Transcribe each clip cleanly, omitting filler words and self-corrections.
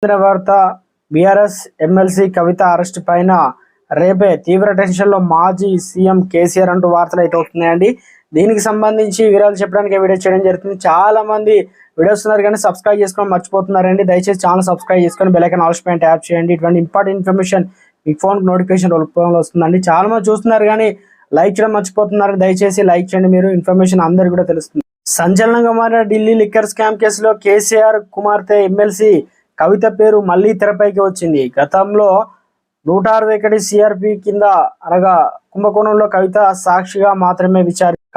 వార్త BRS MLC కవిత arrest పైన రేపే తీవ్ర టెన్షన్ లో మాజీ సీఎం కేసీఆర్ అంటూ వార్తలు అయితే వస్తున్నాయండి. దీనికి సంబంధించి వివరాలు చెప్పడానికి వీడియో చేయడం జరుగుతుంది. చాలా మంది వీడియోస్ ఉన్నారు కానీ సబ్స్క్రైబ్ చేసుకోవడం మర్చిపోతున్నారండి. దయచేసి ఛానల్ సబ్స్క్రైబ్ చేసుకొని బెల్ ఐకాన్ ఆల్ పైన ట్యాప్ చేయండి. ఇటువంటి ఇంపార్టెంట్ ఇన్ఫర్మేషన్ మీ ఫోన్ నోటిఫికేషన్ రూపంలో వస్తుందండి. చాలా మంది చూస్తున్నారు కానీ లైక్ చేయడం మర్చిపోతున్నారు. దయచేసి లైక్ చేయండి, మీరు ఇన్ఫర్మేషన్ అందరికీ కూడా తెలుస్తుంది. సంచలనంగా మారిన ఢిల్లీ లిక్కర్ స్కామ్ కేసులో కేసీఆర్ కుమార్తె ఎమ్మెల్సీ కవిత పేరు మళ్లీ తెరపైకి వచ్చింది. గతంలో 161 సిఆర్పి కింద అనగా కుంభకోణంలో కవిత సాక్షిగా మాత్రమే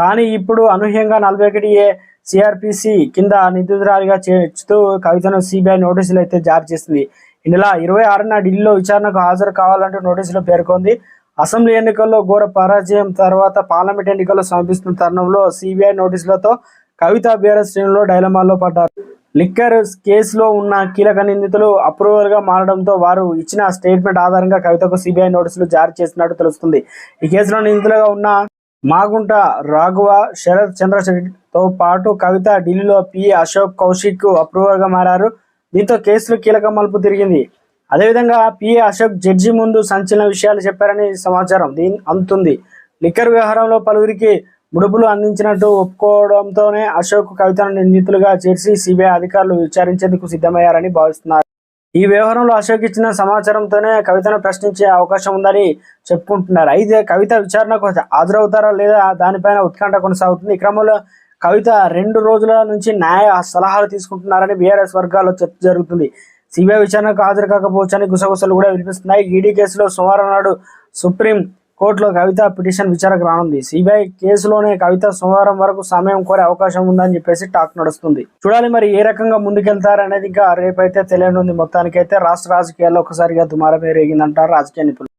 కానీ ఇప్పుడు అనూహ్యంగా 41A సిఆర్పిసి కింద నిందితురాలిగా చేర్చుతూ కవితను సిబిఐ నోటీసులు అయితే జారీ చేసింది. ఈ నెల 26న ఢిల్లీలో విచారణకు హాజరు కావాలంటూ నోటీసులో పేర్కొంది. అసెంబ్లీ ఎన్నికల్లో ఘోర పరాజయం తర్వాత పార్లమెంట్ ఎన్నికల్లో సమర్పిస్తున్న తరుణంలో సిబిఐ నోటీసులతో కవిత బీఆర్ఎస్ శ్రేణుల్లో డైలమాలో పడ్డారు. లిక్కర్ కేసులో ఉన్న కీలక నిందితులు అప్రూవల్ గా మారడంతో వారు ఇచ్చిన స్టేట్మెంట్ ఆధారంగా కవితకు సిబిఐ నోటీసులు జారీ చేసినట్టు తెలుస్తుంది. ఈ కేసులో నిందితులుగా ఉన్న మాగుంట రాఘవ, శరత్ చంద్రశెట్టితో పాటు కవిత ఢిల్లీలో పి అశోక్ కౌశిక్ అప్రూవల్ గా మారారు. దీంతో కేసులు కీలక మలుపు తిరిగింది. అదేవిధంగా పిఏ అశోక్ జడ్జి ముందు సంచలన విషయాలు చెప్పారని సమాచారం అందుతుంది. లిక్కర్ వ్యవహారంలో పలువురికి ముడుపులు అందించినట్టు ఒప్పుకోవడంతోనే అశోక్ కవితను నిందితులుగా చేర్చి సిబిఐ అధికారులు విచారించేందుకు సిద్ధమయ్యారని భావిస్తున్నారు. ఈ వ్యవహారంలో అశోక్ ఇచ్చిన సమాచారంతోనే కవితను ప్రశ్నించే అవకాశం ఉందని చెప్పుకుంటున్నారు. అయితే కవిత విచారణకు హాజరవుతారా లేదా దానిపైన ఉత్కంఠ కొనసాగుతుంది. ఈ క్రమంలో కవిత 2 రోజుల నుంచి న్యాయ సలహాలు తీసుకుంటున్నారని బీఆర్ఎస్ వర్గాల్లో చర్చ జరుగుతుంది. సిబిఐ విచారణకు హాజరు కాకపోవచ్చని గుసగుసలు కూడా వినిపిస్తున్నాయి. ఈడీ కేసులో సోమవారం నాడు సుప్రీం కోర్టులో కవిత పిటిషన్ విచారణకు రానుంది. సిబిఐ కేసులోనే కవిత సోమవారం వరకు సమయం కోరే అవకాశం ఉందని చెప్పేసి టాక్ నడుస్తుంది. చూడాలి మరి ఏ రకంగా ముందుకెళ్తారు అనేది ఇంకా రేపైతే తెలియనుంది. మొత్తానికైతే రాష్ట్ర రాజకీయాల్లో ఒకసారిగా దుమారమే రేగిందంటారు రాజకీయ నిపుణులు.